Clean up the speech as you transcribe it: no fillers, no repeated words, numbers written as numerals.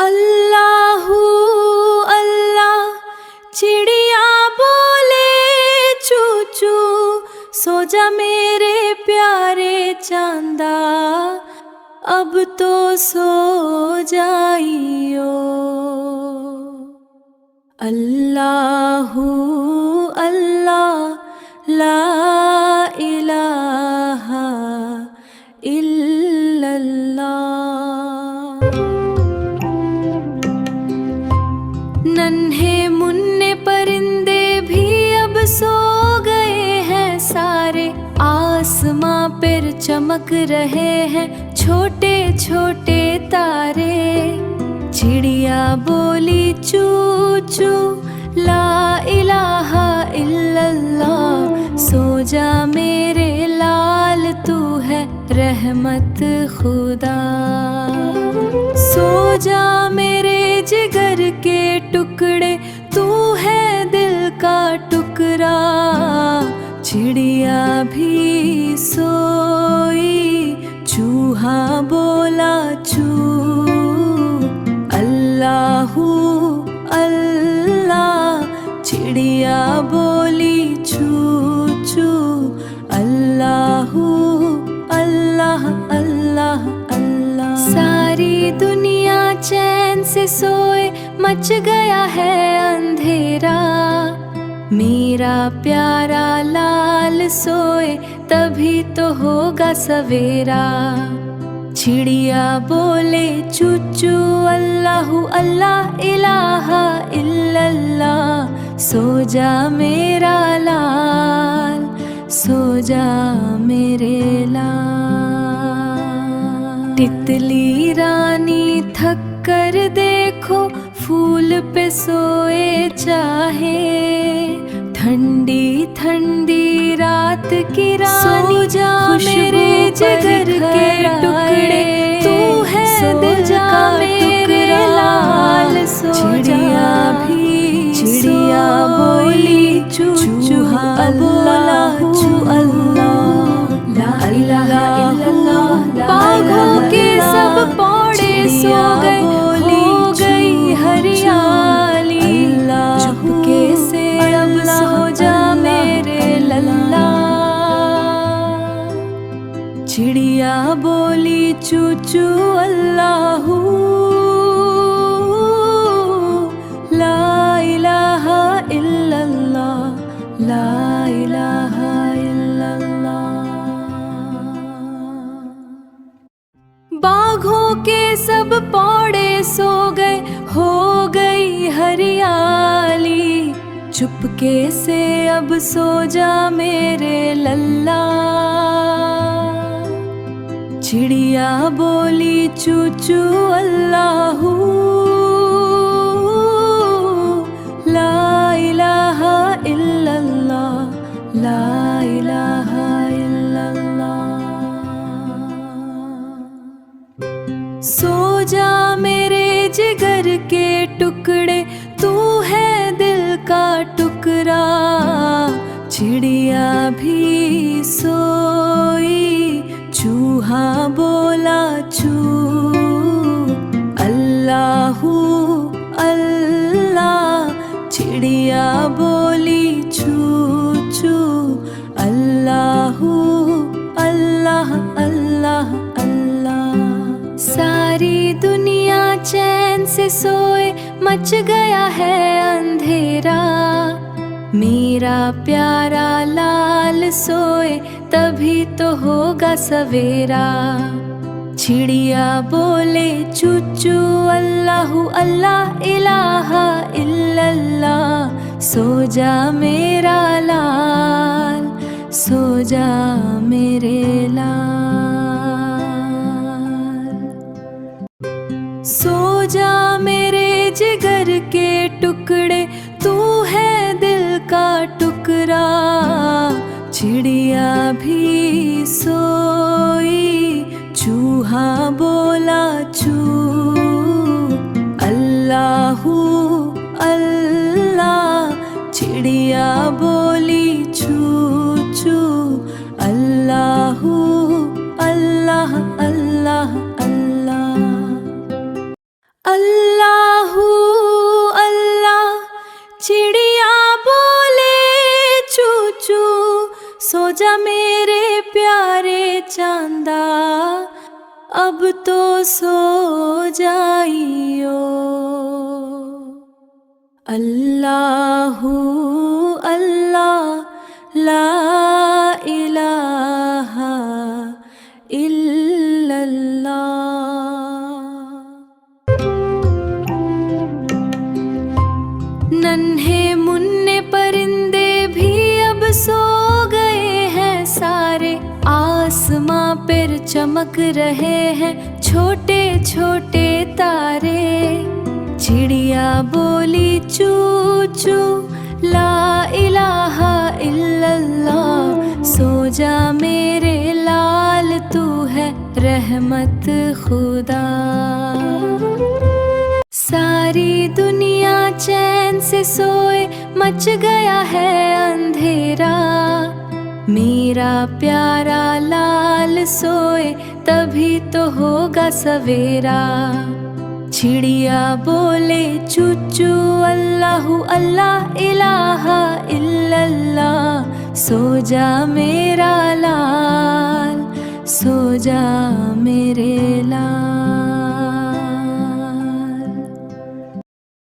अल्लाहू अल्लाह, चिड़िया बोले चू चू, सो जा मेरे प्यारे चांदा, अब तो सो जाइयो। अल्लाहू अल्लाह, ला इलाहा इल्लल्लाह। नन्हे मुन्ने परिंदे भी अब सो गए हैं सारे, आसमां पर चमक रहे हैं छोटे छोटे तारे। चिड़िया बोली चू चू, ला इलाहा इल्लल्लाह, सो जा मेरे लाल, तू है रहमत खुदा। सो जा मेरे जिगर के टुकड़े, तू है दिल का टुकड़ा। चिड़िया भी सोई, चूहा बोला चू। अल्लाहू अल्लाह, चिड़िया बोली चू चू। अल्लाहू अल्लाह अल्लाह अल्लाह। सारी दुनिया चैन से सोए, मच गया है अंधेरा। मेरा प्यारा लाल सोए, तभी तो होगा सवेरा। चिड़िया बोले चू चू, अल्लाहू अल्लाह, इलाहा इल्लल्लाह, सो जा मेरा लाल, सो जा मेरे लाल। तितली रानी थक कर देखो, फूल पे सोए चाहे। ठंडी ठंडी रात की रानी, सो जा मेरे जिगर के टुकड़े, तू है दिल का मेरे लाल। चिड़िया भी चिड़िया बोली चू चूहा अल्लाह चू अल्लाह, ला इलाहा इल्लल्लाह। बाघों के सब पौड़े सो गए, हो गई हरियाली। चुपके से अब सो जा मेरे लल्ला। चिड़िया बोली चू चू, अल्लाहू ला इलाहा इल्लल्लाह, ला इलाहा इल्लल्लाह। बाघों के सब पौड़े सो गए, हो गई हरियाली। चुपके से अब सो जा मेरे लल्ला। चिड़िया बोली चू चू, अल्लाहू ला इलाहा इल्लल्लाह, ला इलाहा इल्लल्लाह। सो जा मेरे जिगर के टुकड़े, तू है दिल का टुकड़ा। चिड़िया भी सोई, चूहा बोला चू। अल्लाहू अल्लाह, चिड़िया बोली चू चू। अल्लाहू अल्लाह अल्लाह अल्लाह। सारी दुनिया चैन से सोए, मच गया है अंधेरा। मेरा प्यारा लाल सोए, तभी तो होगा सवेरा। चिड़िया बोले चू चू, अल्लाहू अल्लाह, इलाहा इल्लल्लाह, सो जा मेरा लाल, सो जा मेरे लाल। सो जा मेरे जिगर के टुकड़े, तू है दिल का टुकड़ा। चिड़िया भी सोई, चूहा बोला चू। अल्लाहू अल्लाह, चिड़िया बोली चू चू। अल्लाहू अल्लाह अल्लाह अल्लाह अल्लाह। तो सो जाइयो। अल्लाहु अल्लाह ला इलाहा इल्लल्लाह। नन्हे मुन्ने परिंदे भी अब सो गए हैं सारे, आसमां पर चमक रहे हैं छोटे छोटे तारे। चिड़िया बोली चू चू ला इलाहा इल्लल्लाह। सो जा मेरे लाल तू है रहमत खुदा। सारी दुनिया चैन से सोए, मच गया है अंधेरा। मेरा प्यारा लाल सोए तभी तो होगा सवेरा। चिड़िया बोले चूचू अल्लाहु अल्लाह इलाहा इल्लल्लाह। सो जा मेरा लाल, सो जा मेरे लाल।